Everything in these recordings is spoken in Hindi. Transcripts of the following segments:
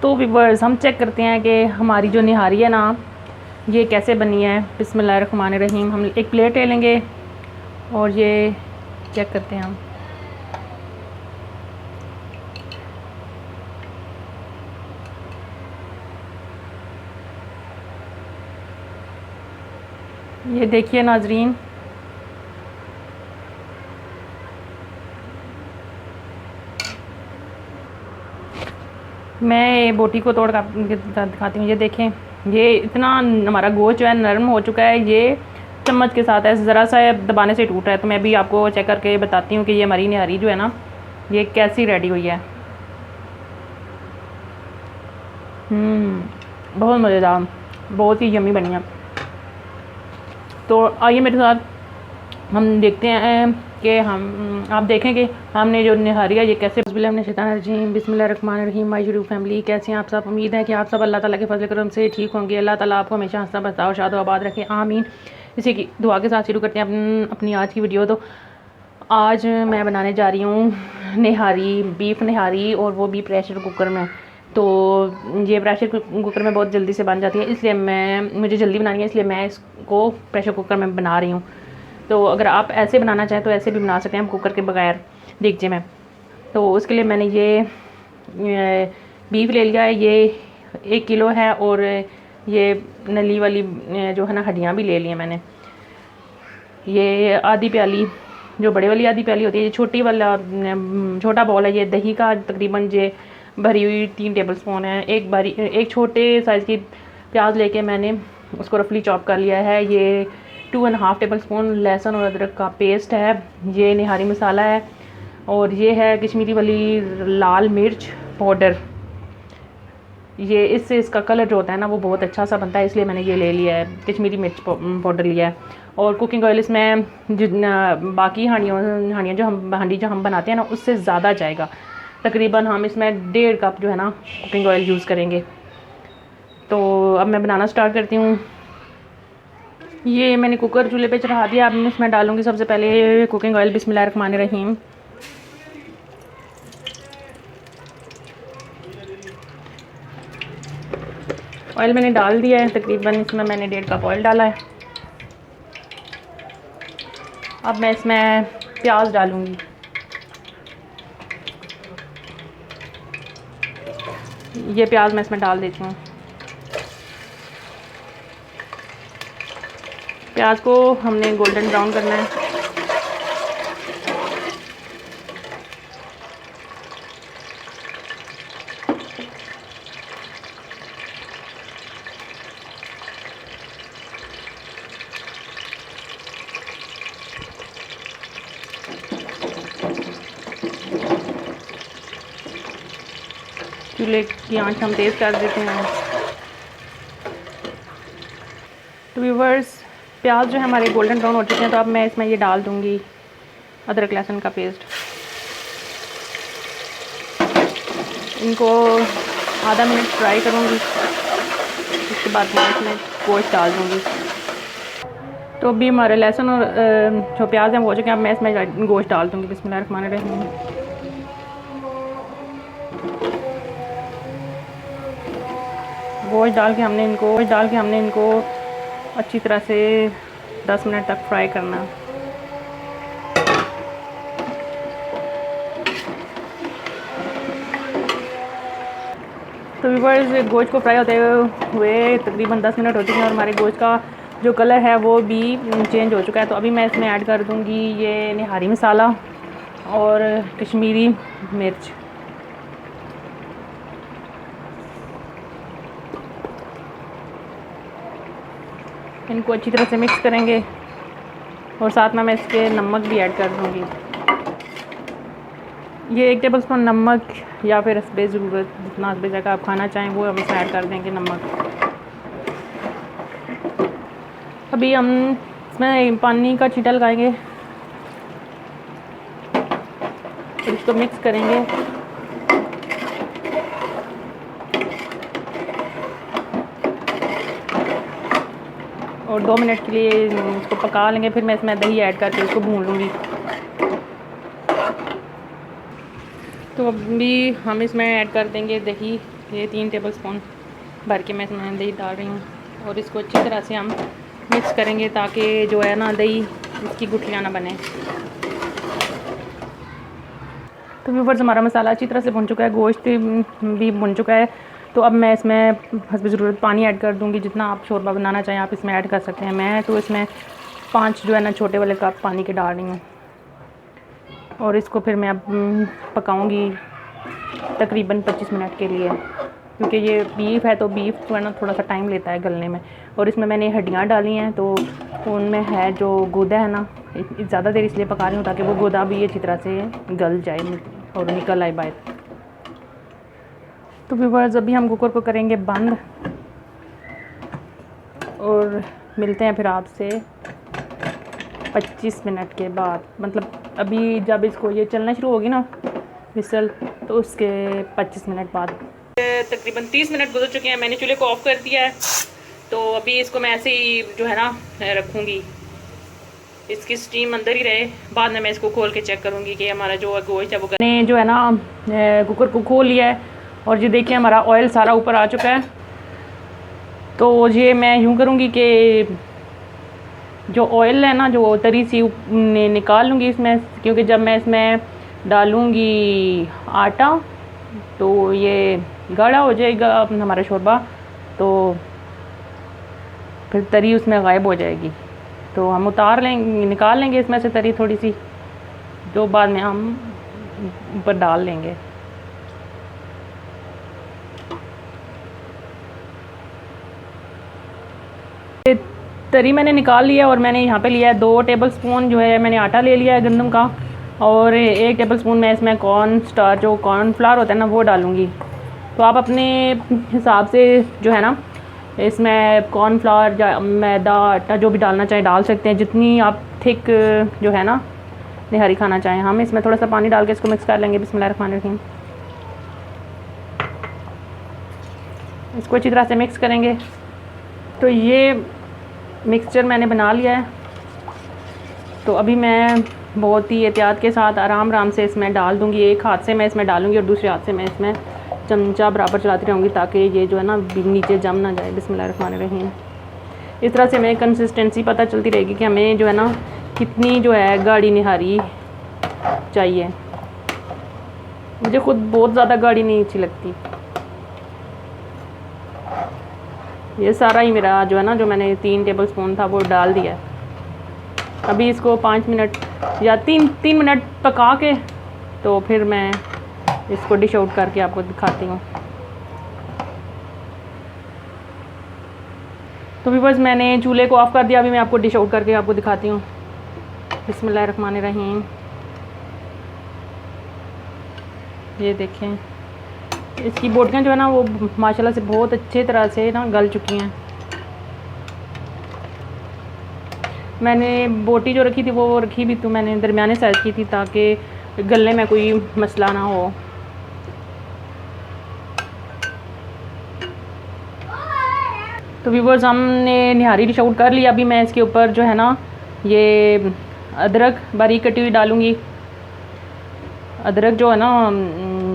तो व्यूअर्स हम चेक करते हैं कि हमारी जो निहारी है ना ये कैसे बनी है। बिस्मिल्लाहिर्रहमानिर्रहीम। हम एक प्लेट ले लेंगे और ये चेक करते हैं हम। ये देखिए नाजरीन, मैं बोटी को तोड़ कर दिखाती हूँ। ये देखें, ये इतना हमारा गोश्त जो है नरम हो चुका है। ये चम्मच के साथ है, ज़रा सा दबाने से टूट रहा है। तो मैं भी आपको चेक करके बताती हूँ कि ये हमारी निहारी जो है ना ये कैसी रेडी हुई है। बहुत मज़ेदार, बहुत ही यम्मी बनी है। तो आइए मेरे साथ हम देखते हैं कि आप देखें कि हमने जो निहारी है ये कैसे। बिस्मिल्लाहिर्रहमानिर्रहीम। माय यूट्यूब फैमिली, कैसे हैं आप सब? उम्मीद है कि आप सब अल्लाह ताला के फजल करम से ठीक होंगे। अल्लाह ताला आपको हमेशा हंसता बसाओ शाद आबाद रखें, आमीन। इसी की दुआ के साथ शुरू करते हैं अपनी आज की वीडियो। तो आज मैं बनाने जा रही हूँ निहारी, बीफ निहारी, और वो भी प्रेशर कुकर में। तो ये प्रेशर कुकर में बहुत जल्दी से बन जाती है, इसलिए मुझे जल्दी बनानी है, इसलिए मैं इसको प्रेशर कुकर में बना रही हूँ। तो अगर आप ऐसे बनाना चाहें तो ऐसे भी बना सकते हैं हम, कुकर के बगैर देगचे में। तो उसके लिए मैंने ये बीफ ले लिया है, ये 1 किलो है। और ये नली वाली जो है ना हड्डियाँ भी ले ली हैं मैंने। ये आधी प्याली, जो बड़े वाली आधी प्याली होती है, ये छोटी वाला छोटा बॉल है ये दही का। तकरीबन ये भरी हुई 3 टेबल स्पून है। एक छोटे साइज़ की प्याज लेके मैंने उसको रफली चॉप कर लिया है। ये 2.5 टेबल स्पून लहसुन और अदरक का पेस्ट है। ये निहारी मसाला है। और ये है कश्मीरी वाली लाल मिर्च पाउडर। ये इससे इसका कलर जो होता है ना वो बहुत अच्छा सा बनता है, इसलिए मैंने ये ले लिया है, कश्मीरी मिर्च पाउडर लिया है। और कुकिंग ऑयल इसमें बाकी हांडियाँ जो हम बनाते हैं ना उससे ज़्यादा जाएगा। तकरीबन हम इसमें 1.5 कप जो है ना कुकिंग ऑयल यूज़ करेंगे। तो अब मैं बनाना स्टार्ट करती हूँ। ये मैंने कुकर चूल्हे पे चढ़ा दिया। अब मैं इसमें डालूँगी सबसे पहले कुकिंग ऑयल। बिस्मिल्लाहिर्रहमानिर्रहीम। ऑयल मैंने डाल दिया है, तकरीबन इसमें मैंने 1.5 कप ऑयल डाला है। अब मैं इसमें प्याज डालूँगी। ये प्याज मैं इसमें डाल देती हूँ। प्याज को हमने गोल्डन ब्राउन करना है। चूल्हे की आंच हम तेज़ कर देते हैं। तो व्यूअर्स, प्याज जो है हमारे गोल्डन ब्राउन हो चुके हैं। तो अब मैं इसमें ये डाल दूँगी अदरक लहसुन का पेस्ट। इनको आधा मिनट फ्राई करूँगी, उसके बाद मैं इसमें गोश्त डाल दूँगी। तो अभी हमारे लहसुन और जो प्याज हैं वो हो चुके हैं। अब मैं इसमें गोश्त डाल दूँगी। बिस्मिल्लाहिर्रहमानिर्रहीम। गोश्त डाल के हमने इनको अच्छी तरह से 10 मिनट तक फ्राई करना। तो व्यूअर्स, गोश्त को फ्राई होते हुए तकरीबन 10 मिनट हो चुके हैं और हमारे गोश्त का जो कलर है वो भी चेंज हो चुका है। तो अभी मैं इसमें ऐड कर दूंगी ये निहारी मसाला और कश्मीरी मिर्च। इनको अच्छी तरह से मिक्स करेंगे और साथ में मैं इसके नमक भी ऐड कर दूंगी। ये 1 टेबल स्पून नमक, या फिर हस्बे ज़रूरत जितना हस्बे जाकर आप खाना चाहें वो हम इसमें ऐड कर देंगे नमक। अभी हम इसमें पानी का छींटा लगाएंगे और इसको मिक्स करेंगे। और 2 मिनट के लिए इसको पका लेंगे। फिर मैं इसमें दही ऐड करके इसको भून लूँगी। तो अभी हम इसमें ऐड कर देंगे दही। ये 3 टेबल स्पून भर के मैं इसमें दही डाल रही हूँ और इसको अच्छी तरह से हम मिक्स करेंगे ताकि जो है ना दही इसकी गुठलियाँ ना बने। तो व्यूअर्स हमारा मसाला अच्छी तरह से भुन चुका है, गोश्त भी भुन चुका है। तो अब मैं इसमें हस्ब ज़रूरत पानी ऐड कर दूँगी। जितना आप शोरबा बनाना चाहें आप इसमें ऐड कर सकते हैं। मैं तो इसमें 5 जो है ना छोटे वाले कप पानी के डाल रही हूँ और इसको फिर मैं अब पकाऊँगी तकरीबन 25 मिनट के लिए, क्योंकि ये बीफ है तो बीफ जो है ना थोड़ा सा टाइम लेता है गलने में। और इसमें मैंने हड्डियाँ डाली हैं तो उनमें है जो गूदा है ना, ज़्यादा देर इसलिए पका रही हूँ ताकि वो गूदा भी अच्छी तरह से गल जाए और निकल आए बाहर। तो व्यूअर्स अभी हम कुकर को करेंगे बंद और मिलते हैं फिर आपसे 25 मिनट के बाद। मतलब अभी जब इसको ये चलना शुरू होगी ना विसल, तो उसके 25 मिनट बाद। तकरीबन 30 मिनट गुजर चुके हैं, मैंने चूल्हे को ऑफ़ कर दिया है। तो अभी इसको मैं ऐसे ही जो है ना रखूँगी, इसकी स्टीम अंदर ही रहे। बाद में मैं इसको खोल के चेक करूँगी कि हमारा जो गोश्त है वो मैंने जो है ना कुकर को खोल लिया है और ये देखिए हमारा ऑयल सारा ऊपर आ चुका है। तो ये मैं यूँ करूँगी कि जो ऑयल है ना जो तरी सी निकाल लूँगी इसमें, क्योंकि जब मैं इसमें डालूँगी आटा तो ये गाढ़ा हो जाएगा हमारा शोरबा, तो फिर तरी उसमें गायब हो जाएगी। तो हम उतार लेंगे, निकाल लेंगे इसमें से तरी थोड़ी सी, जो बाद में हम ऊपर डाल लेंगे। तरी मैंने निकाल लिया और मैंने यहाँ पे लिया है 2 टेबल स्पून जो है मैंने आटा ले लिया है गंदम का, और 1 टेबल स्पून मैं इसमें कॉर्न स्टार्च जो कॉर्नफ्लावर होता है ना वो डालूँगी। तो आप अपने हिसाब से जो है ना इसमें कॉर्नफ्लावर या मैदा आटा जो भी डालना चाहें डाल सकते हैं, जितनी आप थिक जो है ना निहारी खाना चाहें। हम इसमें थोड़ा सा पानी डाल के इसको मिक्स कर लेंगे। बिस्मिल्लाहिर्रहमानिर्रहीम। इसको अच्छी तरह से मिक्स करेंगे। तो ये मिक्सचर मैंने बना लिया है। तो अभी मैं बहुत ही एहतियात के साथ आराम से इसमें डाल दूँगी। एक हाथ से मैं इसमें डालूँगी और दूसरे हाथ से मैं इसमें चमचा बराबर चलाती रहूँगी ताकि ये जो है ना नीचे जम ना जाए। बिस्मिल्लाहिर्रहमानिर्रहीम। इस तरह से हमें कंसिस्टेंसी पता चलती रहेगी कि हमें जो है ना कितनी जो है गाढ़ी निहारी चाहिए। मुझे खुद बहुत ज़्यादा गाढ़ी नहीं अच्छी लगती। ये सारा ही मेरा जो है ना जो मैंने 3 टेबल स्पून था वो डाल दिया है। अभी इसको 5 मिनट या 3 मिनट पका के तो फिर मैं इसको डिश आउट करके आपको दिखाती हूँ। तो व्यूअर्स मैंने चूल्हे को ऑफ़ कर दिया। अभी मैं आपको डिश आउट करके आपको दिखाती हूँ। बिस्मिल्लाहिर्रहमानिर्रहीम। ये देखें इसकी बोटियाँ जो है ना वो माशाल्लाह से बहुत अच्छे तरह से ना गल चुकी हैं। मैंने बोटी जो रखी थी वो रखी भी तो मैंने दरमियाने साइज़ की थी ताकि गलने में कोई मसला ना हो। तो व्यूअर्स हमने निहारी डिश आउट कर लिया। अभी मैं इसके ऊपर जो है ना ये अदरक बारीक कटी हुई डालूँगी। अदरक जो है ना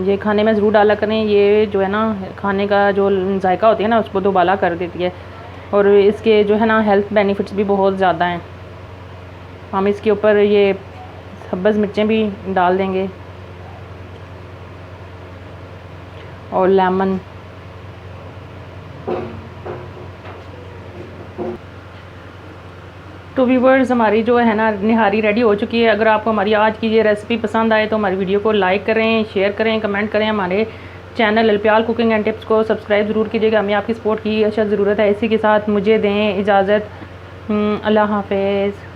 ये खाने में ज़रूर डाला करें। ये जो है ना खाने का जो जायका होती है ना उसको दोबारा कर देती है और इसके जो है ना हेल्थ बेनिफिट्स भी बहुत ज़्यादा हैं। हम इसके ऊपर ये सब्ज़ मिर्चें भी डाल देंगे और लेमन। तो व्यूवर्स हमारी जो है ना निहारी रेडी हो चुकी है। अगर आपको हमारी आज की ये रेसिपी पसंद आए तो हमारी वीडियो को लाइक करें, शेयर करें, कमेंट करें। हमारे चैनल अलप्याल कुकिंग एंड टिप्स को सब्सक्राइब ज़रूर कीजिएगा। हमें आपकी सपोर्ट की अशद ज़रूरत है। इसी के साथ मुझे दें इजाज़त। अल्लाह हाफ़िज़।